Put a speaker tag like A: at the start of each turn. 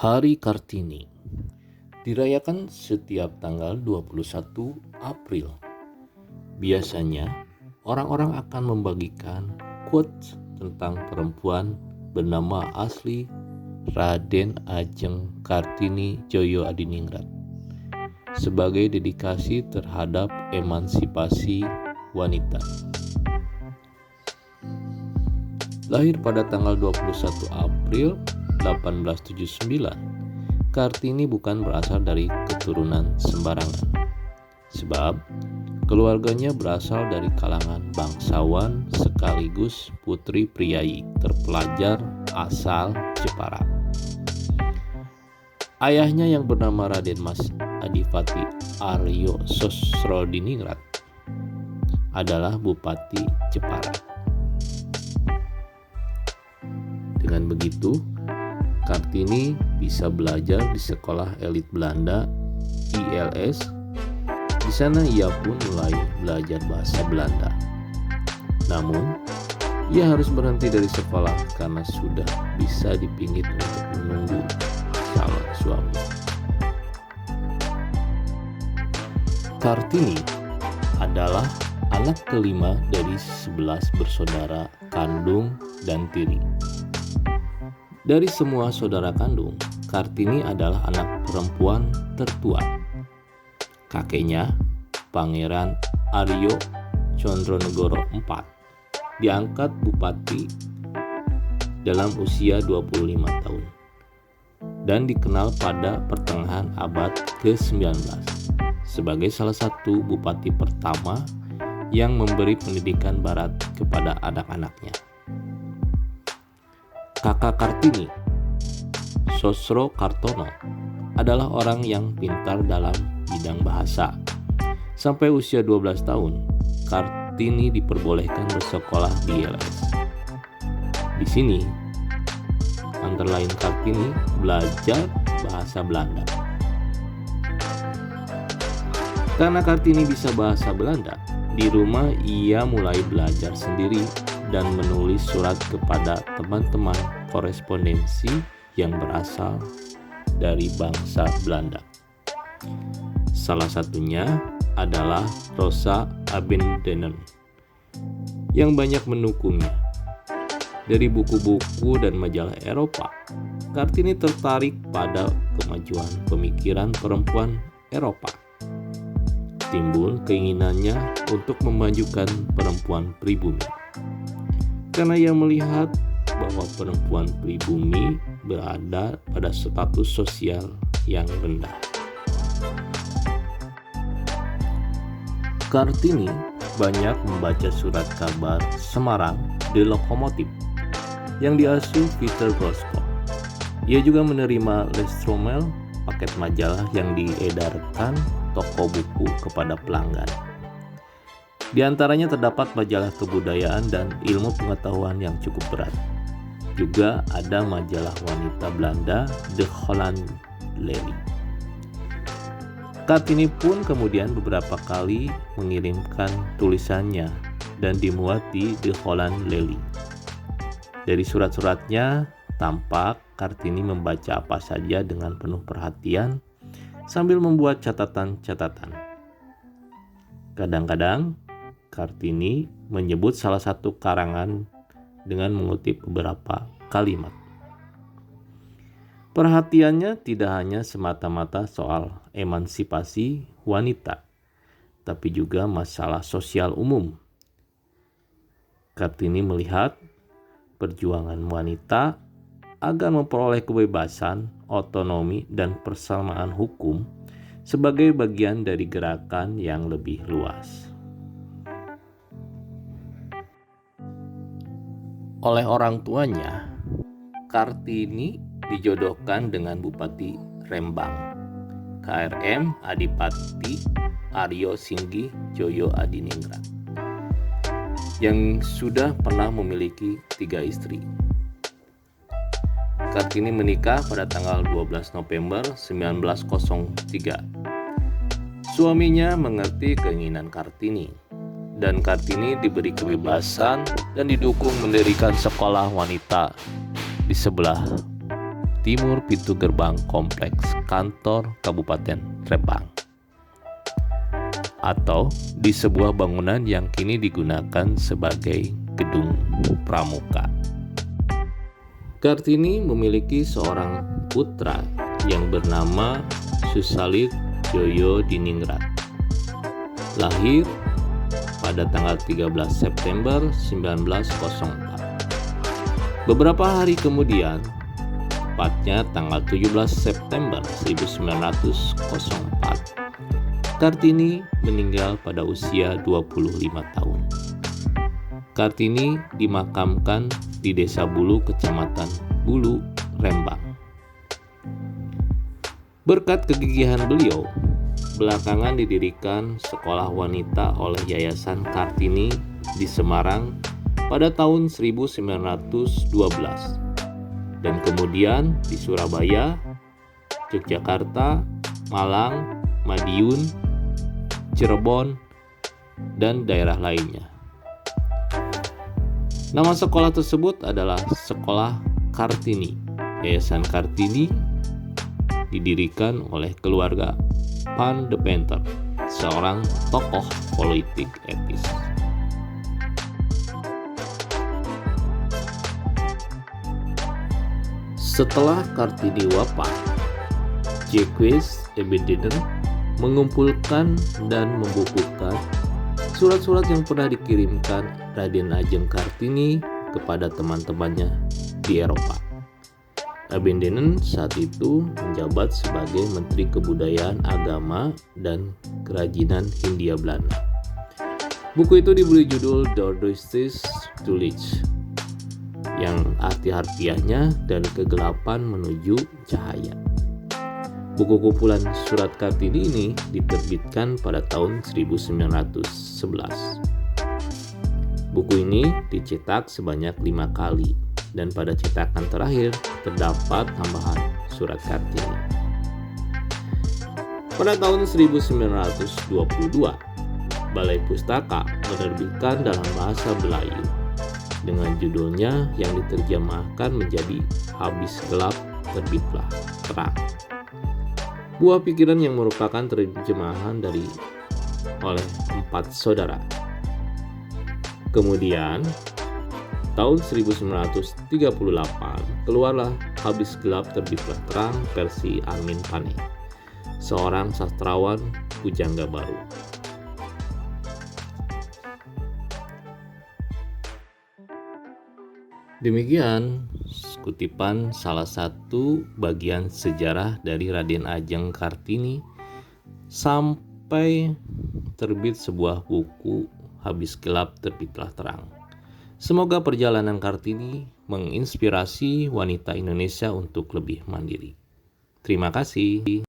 A: Hari Kartini dirayakan setiap tanggal 21 April. Biasanya, orang-orang akan membagikan quotes tentang perempuan bernama asli Raden Ajeng Kartini Djoyo Adiningrat sebagai dedikasi terhadap emansipasi wanita. Lahir pada tanggal 21 April 1879, Kartini bukan berasal dari keturunan sembarangan, sebab keluarganya berasal dari kalangan bangsawan sekaligus putri priayi terpelajar asal Jepara. Ayahnya yang bernama Raden Mas Adipati Aryo Sosrodiningrat adalah Bupati Jepara. Dengan begitu, Kartini bisa belajar di sekolah elit Belanda ILS. Di sana ia pun mulai belajar bahasa Belanda. Namun, ia harus berhenti dari sekolah karena sudah bisa dipingit untuk menunggu calon suami. Kartini adalah anak kelima dari 11 bersaudara kandung dan tiri. Dari semua saudara kandung, Kartini adalah anak perempuan tertua. Kakeknya, Pangeran Aryo Condronegoro IV, diangkat bupati dalam usia 25 tahun dan dikenal pada pertengahan abad ke-19 sebagai salah satu bupati pertama yang memberi pendidikan barat kepada anak-anaknya. Kakak Kartini, Sosro Kartono, adalah orang yang pintar dalam bidang bahasa. Sampai usia 12 tahun, Kartini diperbolehkan bersekolah di ILS. Di sini, antara lain Kartini belajar bahasa Belanda. Karena Kartini bisa bahasa Belanda, di rumah ia mulai belajar sendiri dan menulis surat kepada teman-teman korespondensi yang berasal dari bangsa Belanda. Salah satunya adalah Rosa Abendenen yang banyak mendukungnya. Dari buku-buku dan majalah Eropa, Kartini tertarik pada kemajuan pemikiran perempuan Eropa. Timbul keinginannya untuk memajukan perempuan pribumi. Karena ia melihat bahwa perempuan pribumi berada pada status sosial yang rendah. Kartini banyak membaca surat kabar Semarang The Lokomotif yang diasuh Peter Groskopf. Ia juga menerima Lestromel, paket majalah yang diedarkan toko buku kepada pelanggan. Di antaranya terdapat majalah kebudayaan dan ilmu pengetahuan yang cukup berat. Juga ada majalah wanita Belanda The Holland Lady. Kartini pun kemudian beberapa kali mengirimkan tulisannya dan dimuat di The Holland Lady. Dari surat-suratnya tampak Kartini membaca apa saja dengan penuh perhatian sambil membuat catatan-catatan. Kadang-kadang Kartini menyebut salah satu karangan dengan mengutip beberapa kalimat. Perhatiannya tidak hanya semata-mata soal emansipasi wanita, tapi juga masalah sosial umum. Kartini melihat perjuangan wanita agar memperoleh kebebasan, otonomi, dan persamaan hukum sebagai bagian dari gerakan yang lebih luas. Oleh orang tuanya, Kartini dijodohkan dengan Bupati Rembang, KRM Adipati Aryo Singgi Djoyo Adiningrat, yang sudah pernah memiliki 3 istri. Kartini menikah pada tanggal 12 November 1903. Suaminya mengerti keinginan Kartini, dan Kartini diberi kebebasan dan didukung mendirikan sekolah wanita di sebelah timur pintu gerbang kompleks kantor Kabupaten Rembang, atau di sebuah bangunan yang kini digunakan sebagai gedung pramuka. Kartini memiliki seorang putra yang bernama Susalit Joyo Diningrat. Lahir pada tanggal 13 September 1904. Beberapa hari kemudian, tepatnya tanggal 17 September 1904, Kartini meninggal pada usia 25 tahun. Kartini dimakamkan di Desa Bulu, Kecamatan Bulu, Rembang. Berkat kegigihan beliau, belakangan didirikan sekolah wanita oleh Yayasan Kartini di Semarang pada tahun 1912, dan kemudian di Surabaya, Yogyakarta, Malang, Madiun, Cirebon, dan daerah lainnya. Nama sekolah tersebut adalah Sekolah Kartini. Yayasan Kartini didirikan oleh keluarga Van de Penter, seorang tokoh politik etis. Setelah Kartini wafat, Jacques Abendinen mengumpulkan dan membukukan surat-surat yang pernah dikirimkan Raden Ajeng Kartini kepada teman-temannya di Eropa. Abendinen saat itu menjabat sebagai Menteri Kebudayaan, Agama, dan Kerajinan Hindia Belanda. Buku itu diberi judul Door Duisternis to Licht, yang arti-harfiahnya dari kegelapan menuju cahaya. Buku kumpulan surat Kartini ini diterbitkan pada tahun 1911. Buku ini dicetak sebanyak 5 kali, dan pada cetakan terakhir terdapat tambahan surat Kartini. Pada tahun 1922, Balai Pustaka menerbitkan dalam bahasa Melayu dengan judulnya yang diterjemahkan menjadi Habis Gelap Terbitlah Terang. Buah pikiran yang merupakan terjemahan oleh 4 saudara. Kemudian, tahun 1938 keluarlah Habis Gelap Terbitlah Terang versi Amin Pane, seorang sastrawan pujangga baru. Demikian kutipan salah satu bagian sejarah dari Raden Ajeng Kartini sampai terbit sebuah buku Habis Gelap Terbitlah Terang. Semoga perjalanan Kartini menginspirasi wanita Indonesia untuk lebih mandiri. Terima kasih.